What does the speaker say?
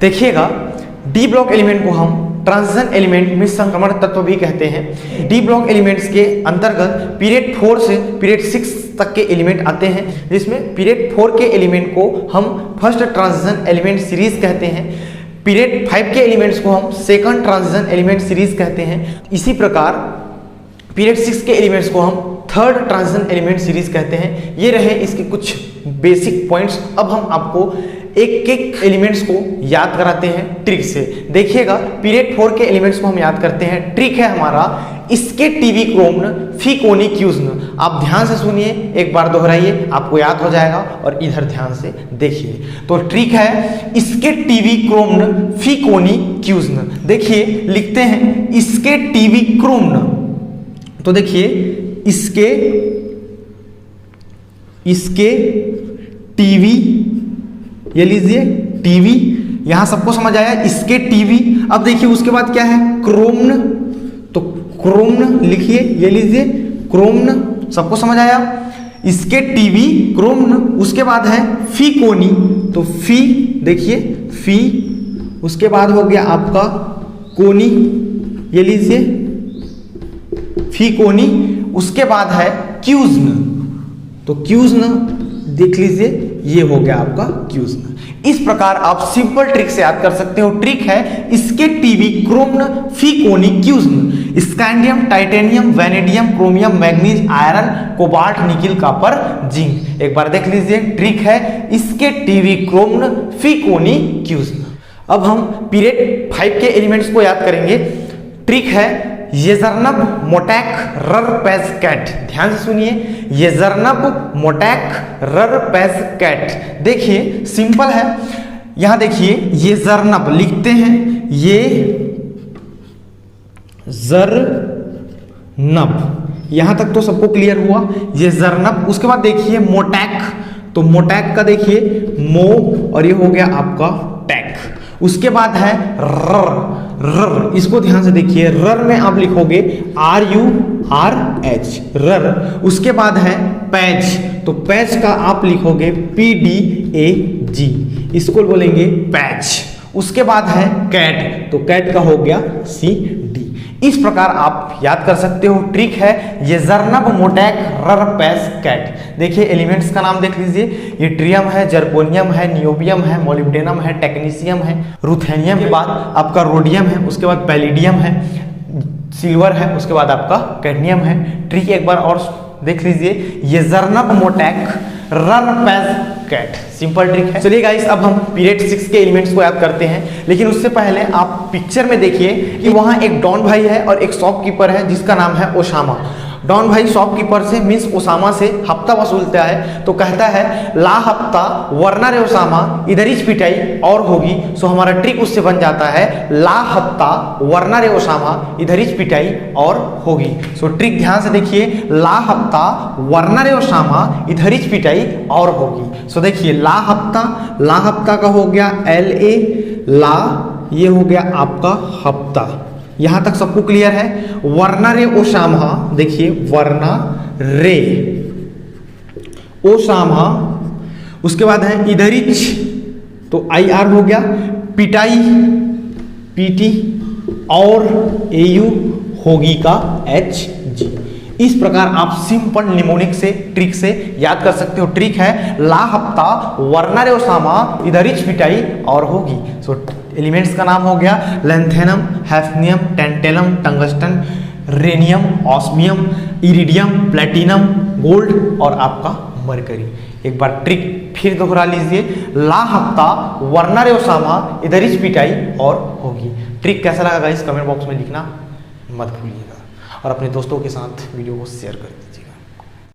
देखिएगा D block element को हम ट्रांजिशन एलिमेंट में संक्रमण तत्व भी कहते हैं। डी ब्लॉक एलिमेंट्स के अंतर्गत पीरियड 4 से पीरियड 6 तक के एलिमेंट आते हैं, जिसमें पीरियड 4 के एलिमेंट को हम फर्स्ट ट्रांजिशन एलिमेंट सीरीज कहते हैं, पीरियड 5 के एलिमेंट्स को हम सेकंड ट्रांजिशन एलिमेंट सीरीज कहते हैं। इसी प्रकार पीरियड 6 के एलिमेंट्स को हम थर्ड ट्रांजिशन एलिमेंट सीरीज कहते हैं। ये रहे इसके कुछ बेसिक पॉइंट्स। अब हम आपको एक एक एलिमेंट्स को याद कराते हैं ट्रिक से। देखिएगा पीरियड 4 के एलिमेंट्स को हम याद करते हैं। ट्रिक है हमारा इसके टीवी क्रोम्न फी कोनी क्यूज्न। आप ध्यान से सुनिए, एक बार दोहराइए, आपको याद हो जाएगा। और इधर ध्यान से देखिए, तो ट्रिक है इसके टीवी क्रोम्न फी कोनी क्यूज्न। देखिए लिखते हैं इसके टीवी क्रोम्न, तो देखिए इसके टीवी, ये लीजिए टीवी, यहां सबको समझ आया इसके टीवी। अब देखिए उसके बाद क्या है क्रोम्न, तो क्रोम्न लिखिए, ये लीजिए क्रोम्न, सबको समझ आया। इसके टीवी क्रोम्न, उसके बाद है फी कोनी, तो फी देखिए फी, उसके बाद हो गया आपका कोनी, ये लीजिए फी कोनी, उसके बाद है क्यूज्न, तो क्यूज्न देख लीजिए, ये हो गया आपका क्यूज्न। इस प्रकार आप सिंपल ट्रिक से याद कर सकते हो। ट्रिक है इसके टीवी क्रोम्न फी कोनी क्यूज्न। Scandium, titanium, vanadium, chromium, manganese, iron, cobalt, nickel, copper, zinc. एक बार देख लीजिए, ट्रिक है इसके टीवी क्रोम्न फी कोनी क्यूज्न। अब हम पीरियड 5 के एलिमेंट्स को याद करेंगे। ट्रिक है येजरनब, मोटैक, रर, पैज, कैट। ध्यान से सुनिए, येजरनब, मोटैक, रर, पैज, कैट। देखिए सिंपल है, यहां देखिए येजरनब लिखते हैं, ये जरनब, यहां तक तो सबको क्लियर हुआ, येजरनब। उसके बाद देखिए मोटैक, तो मोटैक का देखिए मो, और ये हो गया आपका टैक। उसके बाद है रर, रर, इसको ध्यान से देखिए, रर में आप लिखोगे RURH, रर। उसके बाद है पैच, तो पैच का आप लिखोगे PDAG, इसको बोलेंगे पैच। उसके बाद है कैट, तो कैट का हो गया CD। इस प्रकार आप याद कर सकते हो। ट्रिक है येजरनब, मोटैक, रर, पैच, कैट। देखिए एलिमेंट्स का नाम देख लीजिए, ये ट्रियम है, जर्कोनियम है, नियोबियम है, मोलिब्डेनम है, टेक्नीशियम है, रुथेनियम के बाद आपका रोडियम है, उसके बाद पैलिडियम है, सिल्वर है, उसके बाद आपका कैडमियम है। ट्रिक एक बार और देख लीजिए, येजरनब, मोटैक, रर, पैच, कैट। सिंपल ट्रिक है। चलिए गाइस, अब हम पीरियड 6 के एलिमेंट्स को याद करते हैं, लेकिन उससे पहले आप पिक्चर में देखिए कि वहां एक डॉन भाई है और एक शॉपकीपर है जिसका नाम है ओसामा। डॉन भाई शॉपकीपर से मीन्स ओसामा से हफ्ता वसूलता है, तो कहता है ला हफ्ता वरना रे ओसामा इधर ही पिटाई और होगी। सो हमारा ट्रिक उससे बन जाता है ला हफ्ता वरना रे ओसामा इधर ही पिटाई और होगी। सो ट्रिक ध्यान से देखिए, ला हफ्ता वरना रे ओसामा इधर ही पिटाई और होगी। सो देखिए ला हफ्ता का हो गया LA, ला, ये हो गया आपका हफ्ता। यहां तक सबको क्लियर है। वरना रे ओसामा, देखिए वरना रे ओसामा, उसके बाद है इधरिच, तो IR हो गया, पिटाई PT, और AU होगी का HG। इस प्रकार आप सिंपल निमोनिक से ट्रिक से याद कर सकते हो। ट्रिक है ला हफ्ता वरना रे ओसामा इधरिच पिटाई और होगी। सो एलिमेंट्स का नाम हो गया lanthanum, hafnium, tantalum, tungsten, rhenium, osmium, iridium, platinum, gold और आपका मरकरी। एक बार ट्रिक फिर दोहरा लीजिए, ला हफ्ता वरना रे ओसामा इधर ही पिटाई और होगी। ट्रिक कैसा लगा गाइस कमेंट बॉक्स में लिखना मत भूलिएगा, और अपने दोस्तों के साथ वीडियो को शेयर कर दीजिए।